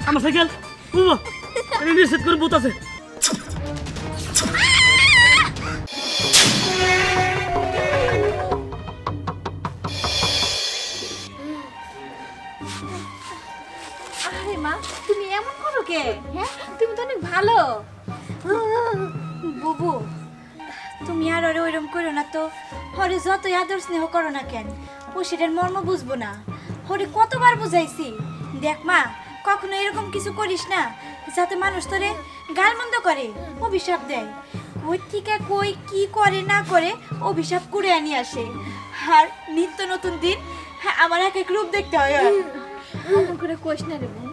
আমার cycle reset করে ভূত আছে। মা তুমি এমন করো কে? হ্যাঁ তুমি তো অনেক ভালো। বুবু তুমি আর ওরে ওইরকম করো না তো। হরে যতই আদর স্নেহ করো না কেন, ও সেটার মর্ম বুঝবো না। হরে কতবার বুঝাইছি, দেখ মা কখনো এরকম কিছু করিস না যাতে মানুষ তোরে গালমন্দ করে, অভিশাপ দেয়। কই থেকে কই কি করে না করে অভিশাপ করে আনি আসে। আর নিত্য নতুন দিন আমার এক এক রূপ দেখতে হয়। এমন করে কইস না রে বোন,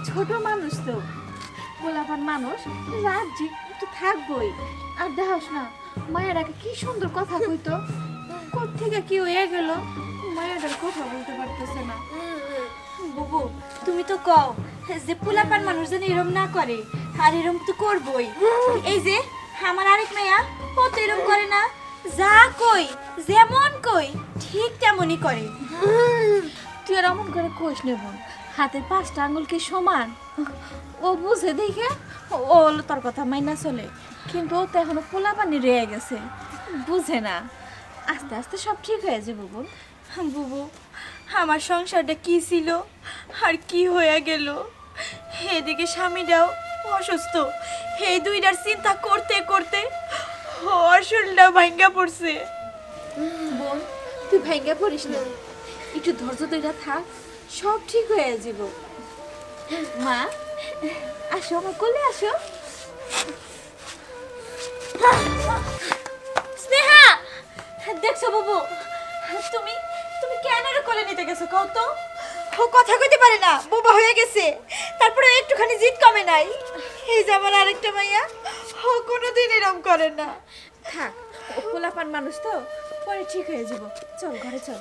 ছোট মানুষ তো, গোলাপান মানুষ, রাজ্যে তো থাকবই। আর দেখাস না মায়েরাকে কি সুন্দর কথা কইতো, কোত্থেকে কি হয়ে গেল মায়েরার কথা বলতে পারতেছে না। বুবু তুমি তো কও যে পোলাপান মানুষ যেন এরম না করে, আর এরম তো করবই। এই যে আমার আরেক মেয়া, ও তো এরম করে না, যা কই যেমন কই ঠিক তেমনই করে। তুই আর এমন করে কইস না বোন, হাতের 5টা আঙুল কি সমান? ও বুঝে দেখে ও তোর কথা মাইনা চলে, কিন্তু ও তো এখনো পোলাপানি রয়ে গেছে, বুঝে না। আস্তে আস্তে সব ঠিক হয়ে যাবে বোন। বুবু আমার সংসারটা কি ছিল আর কি হয়ে গেল। এদিকে স্বামীটাও অসুস্থ, এই দুইটার চিন্তা করতে করতে শরীরটা ভাঙ্গা পড়ছে। বোন তুই ভাঙ্গা পড়িস না, একটু ধৈর্য ধরে থাক, সব ঠিক হয়ে যাব। মা আসো, আমার কোলে আসো। স্নেহা দেখছো বাবু, তুমি তুমি কেন এর কোলে নিতে গেছো কও তো? ও কথা কইতে পারে না, বোবা হয়ে গেছে, তারপরে একটুখানি জিদ কমে নাই। এই যে আমার আরেকটা মাইয়া, ও কোনোদিন এরকম করে না। থাক, ও পোলাপান মানুষ তো, পরে ঠিক হয়ে যাব। চল ঘরে চল।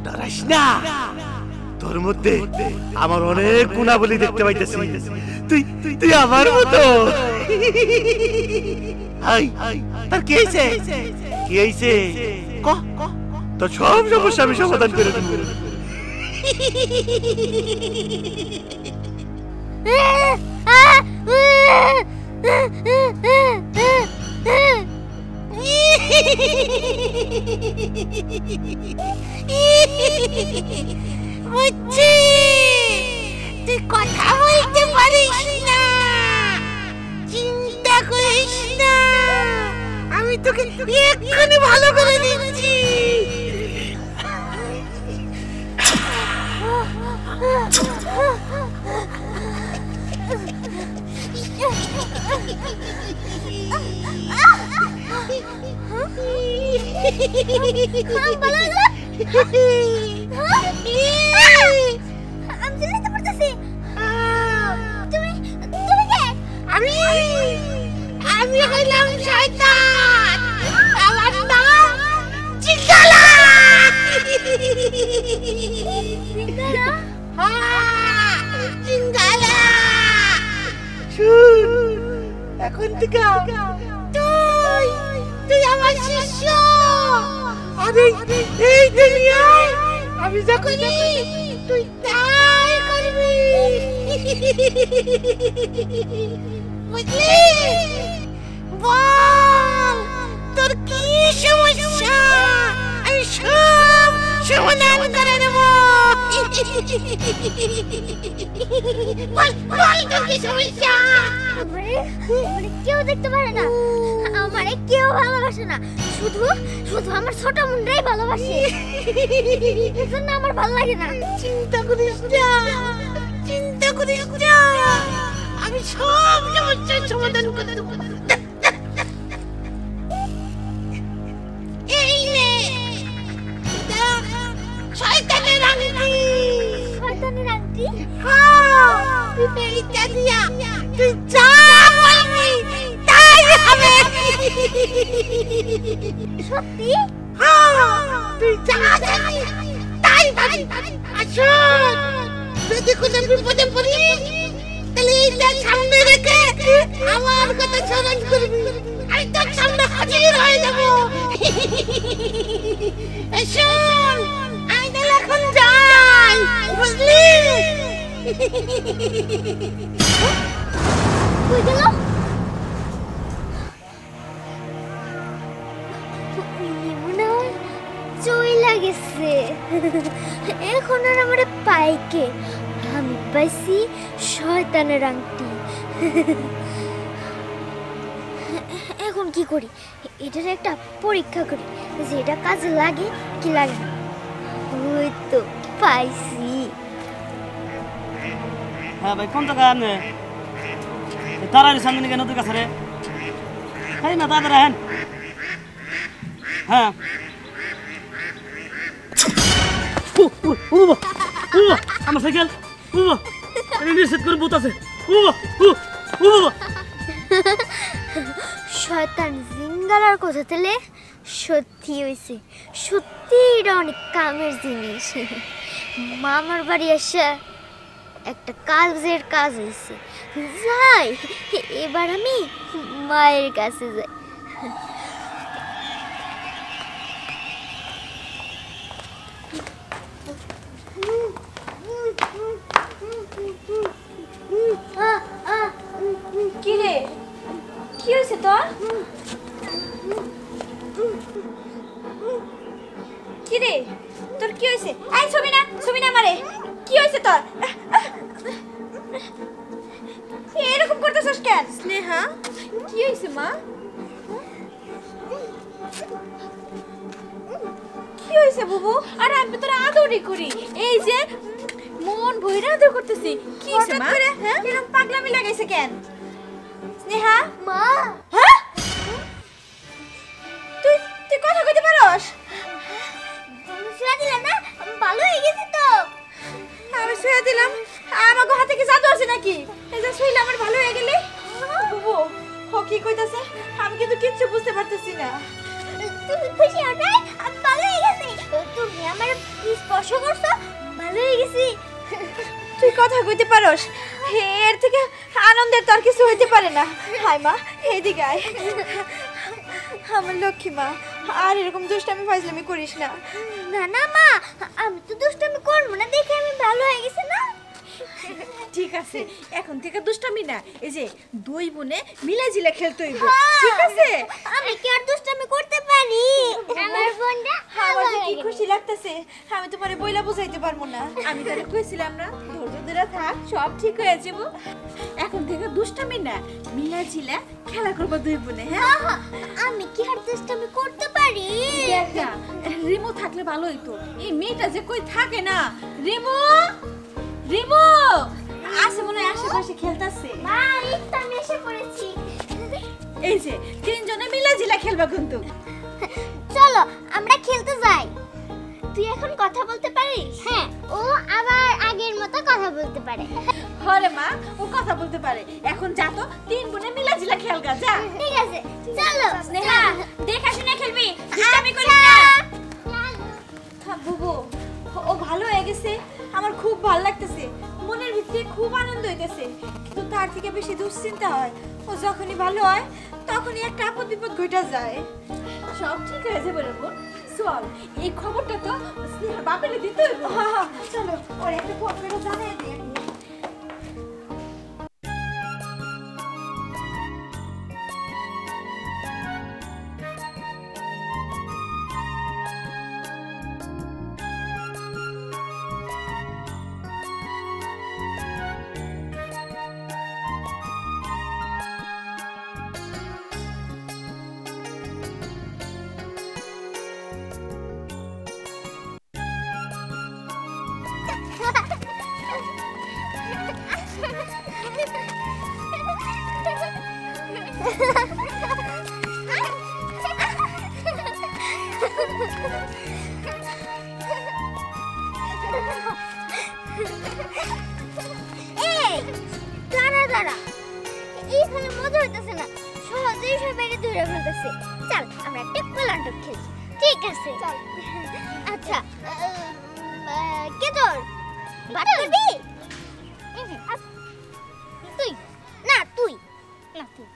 ডরাইস না, তোর মধ্যে আমার অনেক গুণাবলী দেখতে পাইতেছি। তুই তুই আমার মতো। তার কি হয়েছে? কি হয়েছে? তোর সব সমস্যা আমি সমাধান করে দেবো। বুঝছি তুই কথা বলতে পারিস না, চিন্তা করিস না, আমি তোকে এক্ষুনি ভালো করে দিচ্ছি। আমি হইলাম শয়তান, আমার নাম চিঙ্গালা। চিঙ্গালা শুন, এখন থেকে তুই তুই আমার শিষ্য। আরে এই দুনিয়ায় আমি যখন তুই তাই করবি, বুঝলি? বল তোর কি সমস্যা, আমি সব সমাধান করে দেব। বল বল তোর কি সমস্যা? আমারে কেউ দেখতে পারে না, আমারে কেউ ভালোবাসে না, শুধু শুধু আমার ছোট মুন্ডাই ভালোবাসে। এজন্য আমার ভালো লাগে না। চিন্তা করিস না, চিন্তা করিস না, আমি সব সমস্যার সমাধান করে দেব। এই নে শয়তানের আংটি। শয়তানের আংটি? হ্যাঁ, এইটা দিয়া তুই যা বলবি তা সত্যি? তুই যা জানি তাই ভাবি। আসুন, যদি কোনো বিপদে পড়িস তাহলে এইটা সামনে রেখে আমার কথা স্মরণ করবি। আমি তোর সামনে হাজির হয়ে যাব। আসুন, আমি তাহলে এখন যাই, বুঝলি? কই গেল? মনে হয় চইলা গেছে। এখন আর আমার পাইকে আমি পাইছি শয়তানের আংটি। এখন কি করি? এটার একটা পরীক্ষা করি যে এটা কাজে লাগে কি লাগে না। ওই তো পাইছি। হ্যাঁ ভাই কোন জায়গায় আনে তাড়াতাড়ি সামনে কেন তুই কাছে রে হ্যাঁ না তাড়াতাড়ি হ্যাঁ হ্যাঁ ও বাবা আমার সাইকেল ও বাবা এটা নিষেধ করে ভূত আছে ও বাবা ও বাবা শয়তান জিঙ্গালার কথা তেলে সত্যি হয়েছে। সত্যি এটা অনেক কামের জিনিস। মামার বাড়ি এসে একটা কাজের কাজ হয়েছে। যাই এবার আমি মায়ের কাছে যাই। কি রে, কি হয়েছে তোর? কি রে, তোর কি হয়েছে? এই ছবি না মারে। কি হয়েছে তোর? এরকম করতেছস কেন? স্নেহা, কি হয়েছে মা? কি হয়েছে বুবু? আরে আমি তোর আদরই করি, এই যে মন ভইরা আদর করতেছি। কি হয়েছে মা? হ্যাঁ এরকম পাগলামি লাগাইছে কেন? স্নেহা মা, হ্যাঁ তুই তুই কথা কইতে পারস? তুমি শুয়ে দিলে না? ভালো হয়ে গেছে তো। আমি শুয়ে দিলাম, আমাকে হাতে কি জাদু আছে নাকি? এই যে শুইলে আমার ভালো হয়ে গেলে? বুবু ও কি কইতাছে আমি কিন্তু কিচ্ছু বুঝতে পারতেছি না। তুমি খুশি হও না? আমি ভালো হয়ে গেছি। তুমি আমার স্পর্শ করছো, ভালো হয়ে গেছি। তুই কথা কইতে পারস? এর থেকে আনন্দের তো আর কিছু হইতে পারে না। হাই মা, এইদিকে আয়। আমার লক্ষ্মী মা, আর এরকম দুষ্টামি ফাজলামি করিস না। না না মা, আমি তো দুষ্টামি করবো না দেখে আমি ভালো হয়ে গেছি না। ঠিক আছে, এখন থেকে দুষ্টামি না, এই যে দুই বোনে মিলেজিলে খেলতে হইব, ঠিক আছে? আমি কি আর দুষ্টামি করতে পারি? আমার বোনটা আমার যে কি খুশি লাগতেছে, আমি তোমারে বইলা বুঝাইতে পারবো না। আমি তোরে কইছিলাম না, ধৈর্য ধরে থাক, সব ঠিক হয়ে যাবো। এখন থেকে দুষ্টামি না, মিলাজিলা খেলা করবো দুই বোনে। হ্যাঁ আমি কি আর দুষ্টামি করতে পারি? দেখা রিমু থাকলে ভালো হইতো। এই মেয়েটা যে কই থাকে না। রিমু, রিমু আসে মনে হয় আশেপাশে খেলতেছে। মা, এই তো আমি এসে পড়েছি। এই যে তিনজনে মিলাজিলা খেলবা কিন্তু। চলো আমরা খেলতে যাই। তুই এখন কথা বলতে পারিস? হ্যাঁ, ও আবার আগের মতো কথা বলতে পারে। হরে মা, ও কথা বলতে পারে। এখন যা তো, তিন বোনে মিলাজিলা খেলগা যা। ঠিক আছে চলো। স্নেহা, দেখা শুনে খেলবি, দুষ্টামি করিস না। বুবু ও ভালো হয়ে গেছে, আমার খুব ভালো লাগতেছে, মনের ভিতরে খুব আনন্দ হইতেছে। কিন্তু তার থেকে বেশি দুশ্চিন্তা হয়। ও যখনই ভালো হয় তখনই একটা আপদ বিপদ ঘটে যায়। সব ঠিক হয়ে যাবে রে বোন, চল এই খবরটা তো স্নেহার বাপেরে দিতে হইব। হ্যাঁ চলো, ওর একটা ফোন করে জানাই দিই। মজা হইতেছে না, সহজেই সবাই ধরে ফেলতেছে। চল আমরা একটা প্লান্টক খেলি। ঠিক আছে চল। আচ্ছা কে তোর বাট করবি? তুই না, তুই না, তুই।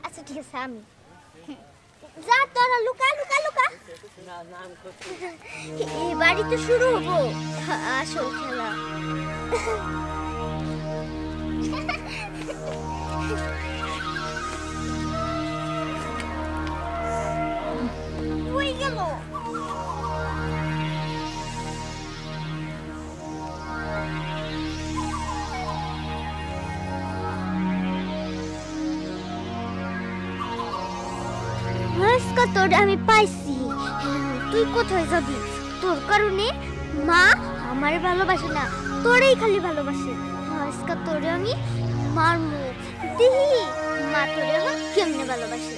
আচ্ছা ঠিক আছে আমি। যা তোরা লুকা লুকা লুকা। এবারই তো শুরু হবো আসল খেলা। হয়ে গেল। আজকে তোর আমি পাইছি। তুই কোথায় যাবি? তোর কারণে মা আমার ভালোবাসে না, তোরেই খালি ভালোবাসে। আজকে তোরে আমি মারমু, দেখি মা তোরে আমার কেমনে ভালোবাসে।